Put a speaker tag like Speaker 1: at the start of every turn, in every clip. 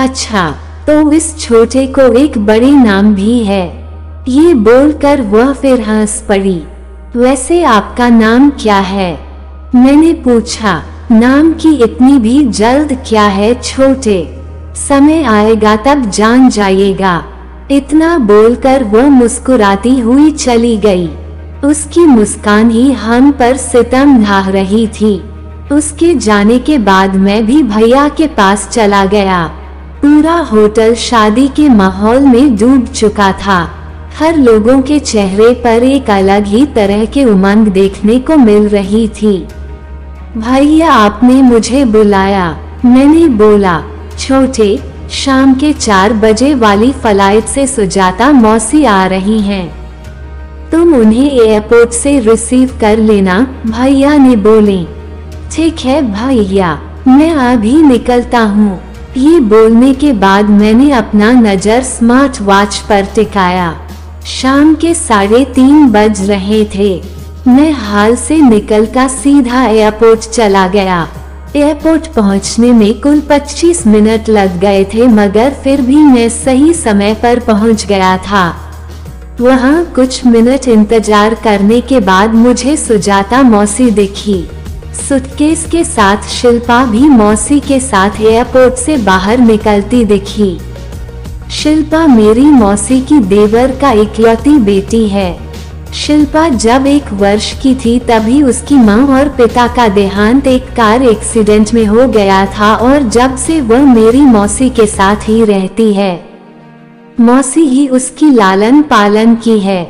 Speaker 1: अच्छा, तो इस छोटे को एक बड़े नाम भी है। ये बोलकर वह फिर हंस पड़ी। वैसे आपका नाम क्या है? मैंने पूछा। नाम की इतनी भी जल्द क्या है छोटे, समय आएगा तब जान जाइएगा। इतना बोलकर वह मुस्कुराती हुई चली गई। उसकी मुस्कान ही हम पर सितम ढा रही थी। उसके जाने के बाद मैं भी भैया के पास चला गया। पूरा होटल शादी के माहौल में डूब चुका था। हर लोगों के चेहरे पर एक अलग ही तरह के उमंग देखने को मिल रही थी। भैया आपने मुझे बुलाया? मैंने बोला। छोटे, शाम के 4 बजे वाली फ्लाइट से सुजाता मौसी आ रही हैं। तुम उन्हें एयरपोर्ट से रिसीव कर लेना, भैया ने बोले। ठीक है भैया, मैं अभी निकलता हूँ। ये बोलने के बाद मैंने अपना नजर स्मार्ट वॉच पर टिकाया। शाम के 3:30 बज रहे थे। मैं हाल से निकलकर सीधा एयरपोर्ट चला गया। एयरपोर्ट पहुंचने में कुल 25 मिनट लग गए थे, मगर फिर भी मैं सही समय पर पहुंच गया था। वहां कुछ मिनट इंतजार करने के बाद मुझे सुजाता मौसी दिखी। सूटकेस के साथ शिल्पा भी मौसी के साथ एयरपोर्ट से बाहर निकलती दिखी। शिल्पा मेरी मौसी की देवर का इकलौती बेटी है। शिल्पा जब 1 वर्ष की थी तभी उसकी मां और पिता का देहांत एक कार एक्सीडेंट में हो गया था और जब से वह मेरी मौसी के साथ ही रहती है। मौसी ही उसकी लालन पालन की है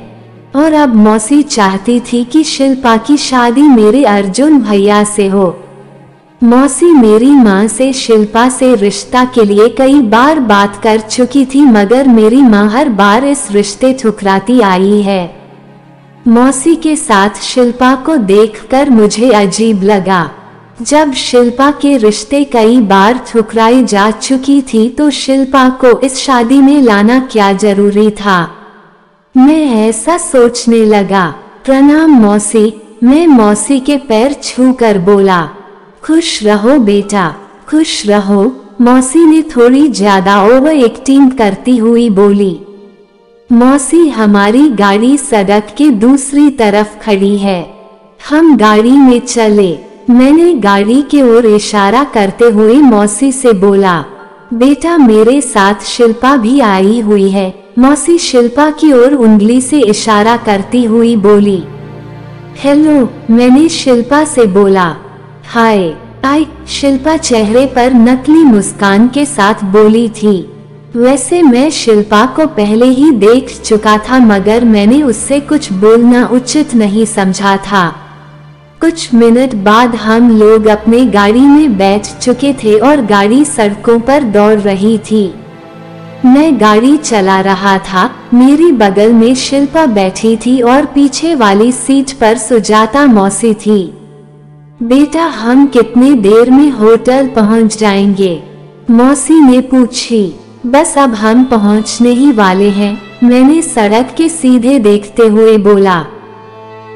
Speaker 1: और अब मौसी चाहती थी कि शिल्पा की शादी मेरे अर्जुन भैया से हो। मौसी मेरी मां से शिल्पा से रिश्ता के लिए कई बार बात कर चुकी थी, मगर मेरी मां हर बार इस रिश्ते ठुकराती आई है। मौसी के साथ शिल्पा को देखकर मुझे अजीब लगा। जब शिल्पा के रिश्ते कई बार ठुकराई जा चुकी थी तो शिल्पा को इस शादी में लाना क्या जरूरी था? मैं ऐसा सोचने लगा। प्रणाम मौसी, मैं मौसी के पैर छूकर बोला। खुश रहो बेटा, खुश रहो, मौसी ने थोड़ी ज्यादा ओवर एक्टिंग करती हुई बोली। मौसी हमारी गाड़ी सड़क के दूसरी तरफ खड़ी है, हम गाड़ी में चले। मैंने गाड़ी की ओर इशारा करते हुए मौसी से बोला। बेटा मेरे साथ शिल्पा भी आई हुई है। मौसी शिल्पा की ओर उंगली से इशारा करती हुई बोली। हेलो, मैंने शिल्पा से बोला। हाय आई, शिल्पा चेहरे पर नकली मुस्कान के साथ बोली थी। वैसे मैं शिल्पा को पहले ही देख चुका था, मगर मैंने उससे कुछ बोलना उचित नहीं समझा था। कुछ मिनट बाद हम लोग अपने गाड़ी में बैठ चुके थे और गाड़ी सड़कों पर दौड़ रही थी। मैं गाड़ी चला रहा था, मेरी बगल में शिल्पा बैठी थी और पीछे वाली सीट पर सुजाता मौसी थी। बेटा हम कितनी देर में होटल पहुंच जाएंगे? मौसी ने पूछी। बस अब हम पहुंचने ही वाले हैं, मैंने सड़क के सीधे देखते हुए बोला।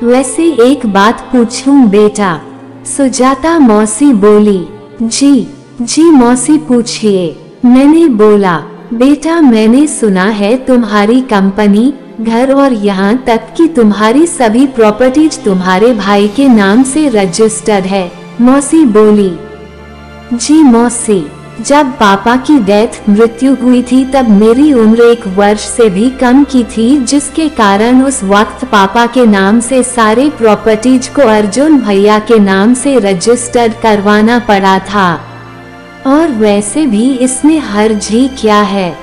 Speaker 1: वैसे एक बात पूछूं बेटा? सुजाता मौसी बोली। जी मौसी पूछिए, मैंने बोला। बेटा मैंने सुना है तुम्हारी कंपनी, घर और यहाँ तक कि तुम्हारी सभी प्रॉपर्टीज तुम्हारे भाई के नाम से रजिस्टर्ड है, मौसी बोली। जी मौसी, जब पापा की मृत्यु हुई थी तब मेरी उम्र 1 वर्ष से भी कम की थी, जिसके कारण उस वक्त पापा के नाम से सारे प्रॉपर्टीज को अर्जुन भैया के नाम से रजिस्टर्ड करवाना पड़ा था। और वैसे भी इसमें हर्ज ही क्या है?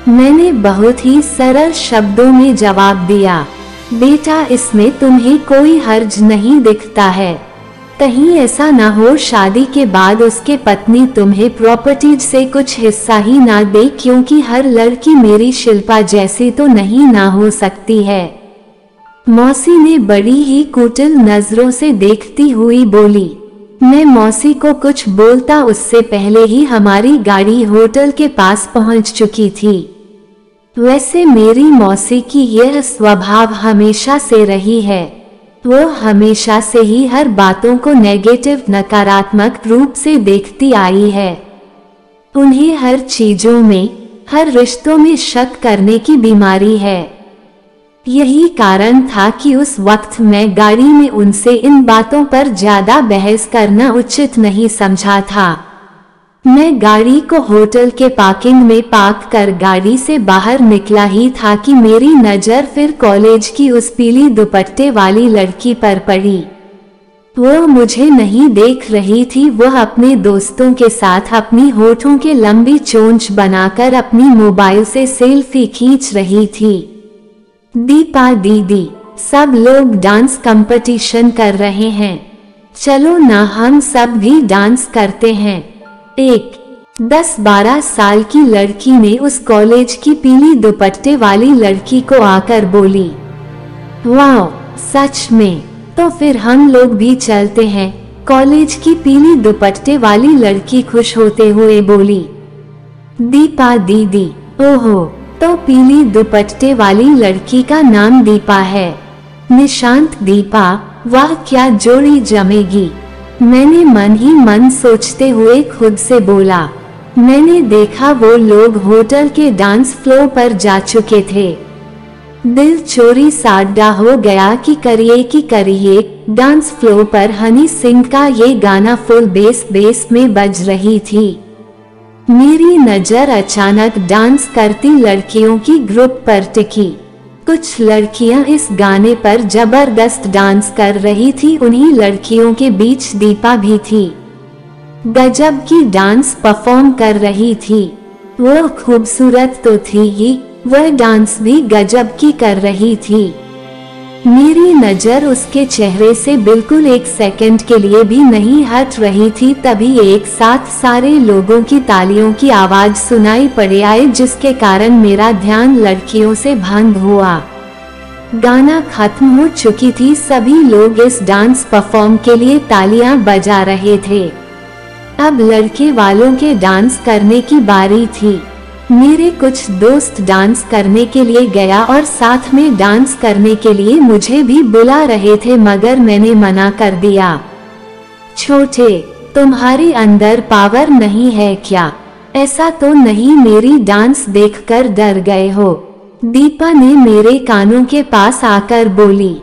Speaker 1: मैंने बहुत ही सरल शब्दों में जवाब दिया। बेटा इसमें तुम्हें कोई हर्ज नहीं दिखता है। कहीं ऐसा ना हो शादी के बाद उसके पत्नी तुम्हें प्रॉपर्टीज से कुछ हिस्सा ही ना दे, क्योंकि हर लड़की मेरी शिल्पा जैसी तो नहीं ना हो सकती है। मौसी ने बड़ी ही कुटिल नजरों से देखती हुई बोली। मैं मौसी को कुछ बोलता उससे पहले ही हमारी गाड़ी होटल के पास पहुंच चुकी थी। वैसे मेरी मौसी की यह स्वभाव हमेशा से रही है। वो हमेशा से ही हर बातों को नेगेटिव नकारात्मक रूप से देखती आई है। उन्हें हर चीजों में, हर रिश्तों में शक करने की बीमारी है। यही कारण था कि उस वक्त मैं गाड़ी में उनसे इन बातों पर ज्यादा बहस करना उचित नहीं समझा था। मैं गाड़ी को होटल के पार्किंग में पार्क कर गाड़ी से बाहर निकला ही था कि मेरी नजर फिर कॉलेज की उस पीली दुपट्टे वाली लड़की पर पड़ी। वह मुझे नहीं देख रही थी, वह अपने दोस्तों के साथ अपनी होठों के लंबी चोंच बनाकर अपनी मोबाइल से सेल्फी खींच रही थी। दीपा दीदी, सब लोग डांस कंपटीशन कर रहे हैं, चलो ना हम सब भी डांस करते हैं। एक 10-12 साल की लड़की ने उस कॉलेज की पीली दुपट्टे वाली लड़की को आकर बोली। वाह, सच में, तो फिर हम लोग भी चलते हैं, कॉलेज की पीली दुपट्टे वाली लड़की खुश होते हुए बोली। दीपा दीदी, ओहो, तो पीली दुपट्टे वाली लड़की का नाम दीपा है। निशांत दीपा, वाह क्या जोड़ी जमेगी, मैंने मन ही मन सोचते हुए खुद से बोला। मैंने देखा वो लोग होटल के डांस फ्लोर पर जा चुके थे। दिल चोरी साड्डा हो गया कि करिए डांस फ्लोर पर हनी सिंह का ये गाना फुल बेस में बज रही थी। मेरी नजर अचानक डांस करती लड़कियों की ग्रुप पर टिकी। कुछ लड़कियां इस गाने पर जबरदस्त डांस कर रही थी, उन्हीं लड़कियों के बीच दीपा भी थी। गजब की डांस परफॉर्म कर रही थी। वह खूबसूरत तो थी ही, वह डांस भी गजब की कर रही थी। मेरी नजर उसके चेहरे से बिल्कुल एक सेकंड के लिए भी नहीं हट रही थी। तभी एक साथ सारे लोगों की तालियों की आवाज सुनाई पड़े आई, जिसके कारण मेरा ध्यान लड़कियों से भंग हुआ। गाना खत्म हो चुकी थी, सभी लोग इस डांस परफॉर्म के लिए तालियां बजा रहे थे। अब लड़के वालों के डांस करने की बारी थी। मेरे कुछ दोस्त डांस करने के लिए गया और साथ में डांस करने के लिए मुझे भी बुला रहे थे, मगर मैंने मना कर दिया। छोटे, तुम्हारे अंदर पावर नहीं है क्या? ऐसा तो नहीं मेरी डांस देखकर डर गए हो? दीपा ने मेरे कानों के पास आकर बोली।